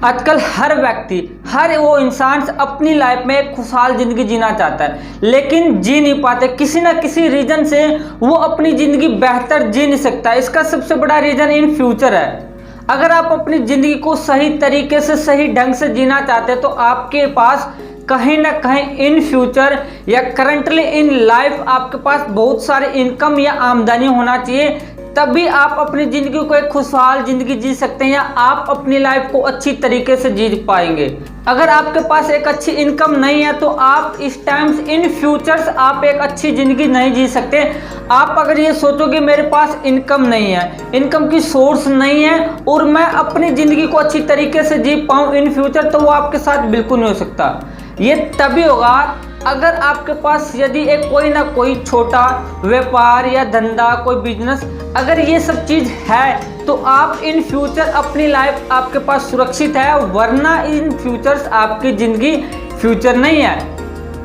आजकल हर व्यक्ति, हर वो इंसान अपनी लाइफ में एक खुशहाल जिंदगी जीना चाहता है, लेकिन जी नहीं पाते। किसी ना किसी रीजन से वो अपनी जिंदगी बेहतर जी नहीं सकता। इसका सबसे बड़ा रीजन इन फ्यूचर है। अगर आप अपनी जिंदगी को सही तरीके से, सही ढंग से जीना चाहते हैं तो आपके पास कहीं ना कहीं इन फ्यूचर या करंटली इन लाइफ आपके पास बहुत सारे इनकम या आमदनी होना चाहिए। तभी आप अपनी ज़िंदगी को एक खुशहाल ज़िंदगी जी सकते हैं या आप अपनी लाइफ को अच्छी तरीके से जी पाएंगे। अगर आपके पास एक अच्छी इनकम नहीं है तो आप इस टाइम्स इन फ्यूचर्स आप एक अच्छी ज़िंदगी नहीं जी सकते। आप अगर ये सोचोगे मेरे पास इनकम नहीं है, इनकम की सोर्स नहीं है और मैं अपनी ज़िंदगी को अच्छी तरीके से जी पाऊँ इन फ्यूचर, तो वो आपके साथ बिल्कुल नहीं हो सकता। ये तभी होगा अगर आपके पास यदि एक कोई ना कोई छोटा व्यापार या धंधा, कोई बिजनेस, अगर ये सब चीज़ है तो आप इन फ्यूचर अपनी लाइफ आपके पास सुरक्षित है। वरना इन फ्यूचर्स आपकी ज़िंदगी फ्यूचर नहीं है,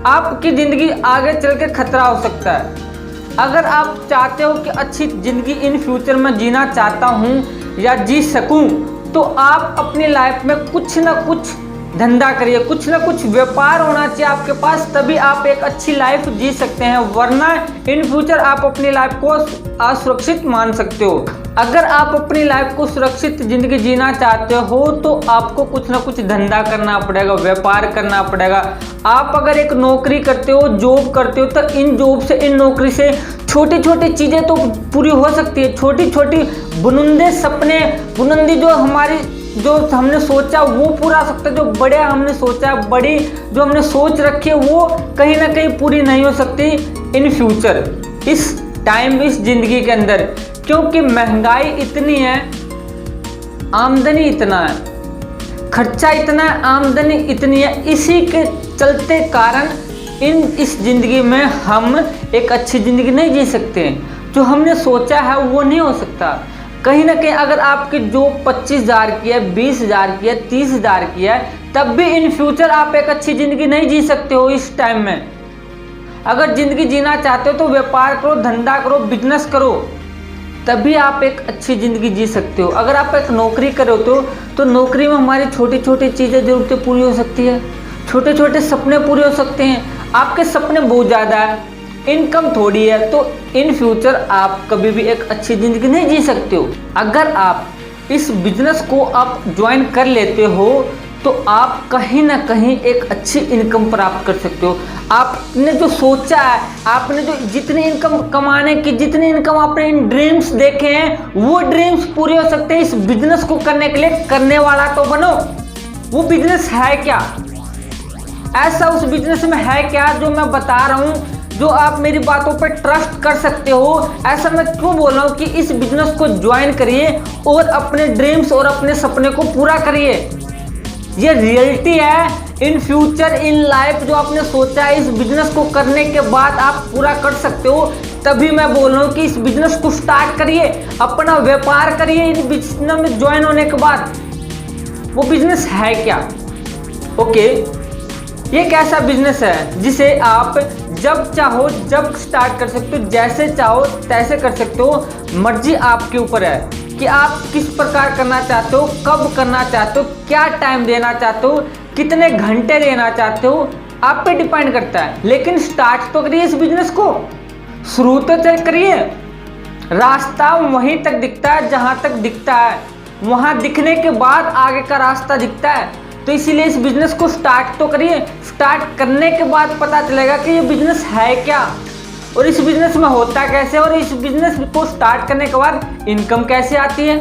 आपकी ज़िंदगी आगे चल के खतरा हो सकता है। अगर आप चाहते हो कि अच्छी ज़िंदगी इन फ्यूचर में जीना चाहता हूँ या जी सकूँ, तो आप अपनी लाइफ में कुछ ना कुछ धंधा करिए, कुछ ना कुछ व्यापार होना चाहिए आपके पास, तभी आप एक अच्छी लाइफ जी सकते हैं। वरना इन फ्यूचर आप अपनी लाइफ को असुरक्षित मान सकते हो। अगर आप अपनी लाइफ को सुरक्षित जिंदगी जीना चाहते हो तो आपको कुछ ना कुछ धंधा करना पड़ेगा, व्यापार करना पड़ेगा। आप अगर एक नौकरी करते हो, जॉब करते हो, तो इन जॉब से, इन नौकरी से छोटी छोटी चीज़ें तो पूरी हो सकती है। छोटी छोटी बुलंदे सपने, बुलंदी जो हमने सोचा वो पूरा हो सकता है। जो बड़े हमने सोचा, बड़ी जो हमने सोच रखी है वो कहीं ना कहीं पूरी नहीं हो सकती इन फ्यूचर, इस टाइम, इस जिंदगी के अंदर। क्योंकि महंगाई इतनी है, आमदनी इतना है, खर्चा इतना है, आमदनी इतनी है। इसी के चलते कारण इस जिंदगी में हम एक अच्छी जिंदगी नहीं जी सकते। जो हमने सोचा है वो नहीं हो सकता। कहीं ना कहीं अगर आपकी जॉब 25,000 की है, 20,000 की है, 30,000 की है, तब भी इन फ्यूचर आप एक अच्छी ज़िंदगी नहीं जी सकते हो इस टाइम में। अगर ज़िंदगी जीना चाहते हो तो व्यापार करो, धंधा करो, बिजनेस करो, तभी आप एक अच्छी ज़िंदगी जी सकते हो। अगर आप एक नौकरी करो तो नौकरी में हमारी छोटी छोटी चीज़ें, ज़रूरतें पूरी हो सकती है, छोटे छोटे सपने पूरे हो सकते हैं। आपके सपने बहुत ज़्यादा है, इनकम थोड़ी है, तो इन फ्यूचर आप कभी भी एक अच्छी ज़िंदगी नहीं जी सकते हो। अगर आप इस बिजनेस को आप ज्वाइन कर लेते हो तो आप कहीं ना कहीं एक अच्छी इनकम प्राप्त कर सकते हो। आपने जो सोचा है, आपने जो जितनी इनकम कमाने की, जितनी इनकम आपने इन ड्रीम्स देखे हैं, वो ड्रीम्स पूरे हो सकते हैं। इस बिजनेस को करने के लिए करने वाला तो बनो। वो बिजनेस है क्या, ऐसा उस बिजनेस में है क्या जो मैं बता रहा हूँ, जो आप मेरी बातों पर ट्रस्ट कर सकते हो। ऐसा मैं क्यों बोल रहा हूँ कि इस बिजनेस को ज्वाइन करिए और अपने ड्रीम्स और अपने सपने को पूरा करिए। ये रियलिटी है इन फ्यूचर, इन लाइफ। जो आपने सोचा है इस बिजनेस को करने के बाद आप पूरा कर सकते हो। तभी मैं बोल रहा हूँ कि इस बिजनेस को स्टार्ट करिए, अपना व्यापार करिए इन बिजनेस में ज्वाइन होने के बाद। वो बिजनेस है क्या? ओके, ये कैसा बिजनेस है जिसे आप जब चाहो जब स्टार्ट कर सकते हो, जैसे चाहो तैसे कर सकते हो। मर्जी आपके ऊपर है कि आप किस प्रकार करना चाहते हो, कब करना चाहते हो, क्या टाइम देना चाहते हो, कितने घंटे देना चाहते हो, आप पे डिपेंड करता है। लेकिन स्टार्ट तो करिए इस बिजनेस को, शुरू तो करिए। रास्ता वहीं तक दिखता है जहां तक दिखता है, वहां दिखने के बाद आगे का रास्ता दिखता है। तो इसीलिए इस बिजनेस को स्टार्ट तो करिए। स्टार्ट करने के बाद पता चलेगा कि ये बिजनेस है क्या और इस बिजनेस में होता कैसे, और इस बिजनेस को स्टार्ट करने के बाद इनकम कैसे आती है।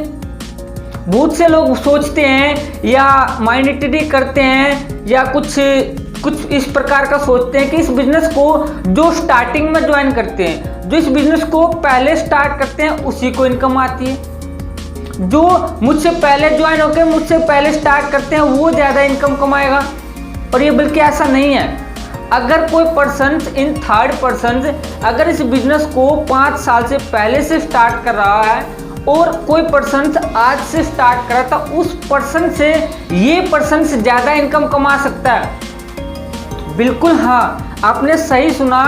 बहुत से लोग सोचते हैं या माइंडिटी करते हैं या कुछ इस प्रकार का सोचते हैं कि इस बिजनेस को जो स्टार्टिंग में ज्वाइन करते हैं, जो इस बिजनेस को पहले स्टार्ट करते हैं, उसी को इनकम आती है। जो मुझसे पहले ज्वाइन होकर मुझसे पहले स्टार्ट करते हैं वो ज़्यादा इनकम कमाएगा। और ये बल्कि ऐसा नहीं है। अगर कोई पर्सन इन थर्ड पर्सन अगर इस बिजनेस को 5 साल से पहले से स्टार्ट कर रहा है और कोई पर्सन आज से स्टार्ट कर रहा था, उस पर्सन से ये पर्सन ज़्यादा इनकम कमा सकता है। बिल्कुल हाँ, आपने सही सुना।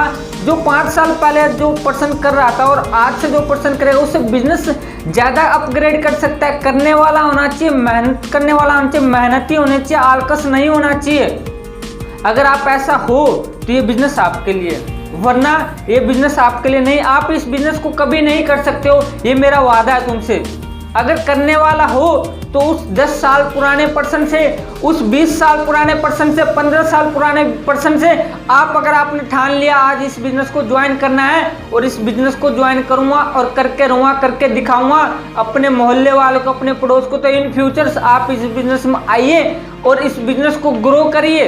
जो 5 साल पहले जो पर्सन कर रहा था और आज से जो पर्सन करेगा उससे बिजनेस ज़्यादा अपग्रेड कर सकता है। करने वाला होना चाहिए, मेहनत करने वाला होना चाहिए, मेहनती होना चाहिए, आलकस नहीं होना चाहिए। अगर आप ऐसा हो तो ये बिजनेस आपके लिए, वरना ये बिजनेस आपके लिए नहीं। आप इस बिजनेस को कभी नहीं कर सकते हो, ये मेरा वादा है तुमसे। अगर करने वाला हो तो उस 10 साल पुराने पर्सन से, उस 20 साल पुराने पर्सन से, 15 साल पुराने पर्सन से आप, अगर आपने ठान लिया आज इस बिजनेस को ज्वाइन करना है और इस बिजनेस को ज्वाइन करूंगा और करके रहूँगा, करके दिखाऊंगा अपने मोहल्ले वालों को, अपने पड़ोस को, तो इन फ्यूचर्स आप इस बिजनेस में आइए और इस बिजनेस को ग्रो करिए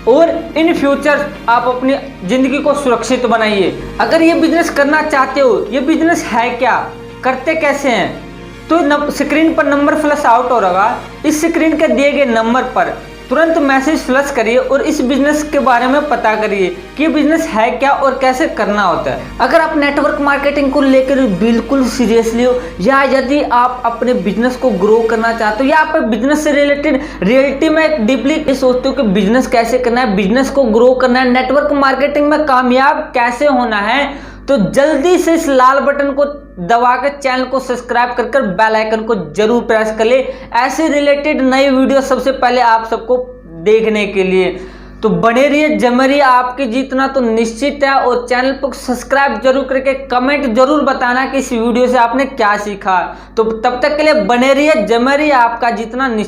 और इन फ्यूचर आप अपनी ज़िंदगी को सुरक्षित बनाइए। अगर ये बिजनेस करना चाहते हो, ये बिजनेस है क्या, करते कैसे हैं, तो स्क्रीन पर नंबर फ्लैश आउट हो रहा, इस स्क्रीन के दिए गए नंबर पर तुरंत मैसेज फ्लैश करिए और इस बिजनेस के बारे में पता करिए कि ये बिजनेस है क्या और कैसे करना होता है। अगर आप नेटवर्क मार्केटिंग को लेकर बिल्कुल सीरियसली हो, या यदि आप अपने बिजनेस को ग्रो करना चाहते हो, या आप बिजनेस से रिलेटेड रियलिटी में डीपली सोचते हो कि बिजनेस कैसे करना है, बिजनेस को ग्रो करना है, नेटवर्क मार्केटिंग में कामयाब कैसे होना है, तो जल्दी से इस लाल बटन को दबा कर चैनल को सब्सक्राइब कर बेल आइकन को जरूर प्रेस कर ले, ऐसे रिलेटेड नई वीडियो सबसे पहले आप सबको देखने के लिए। तो बने रहिए, जमे रहिए, आपकी जीतना तो निश्चित है। और चैनल को सब्सक्राइब जरूर करके कमेंट जरूर बताना कि इस वीडियो से आपने क्या सीखा। तो तब तक के लिए बने रहिए, जमे रहिए, आपका जीतना निश्चित।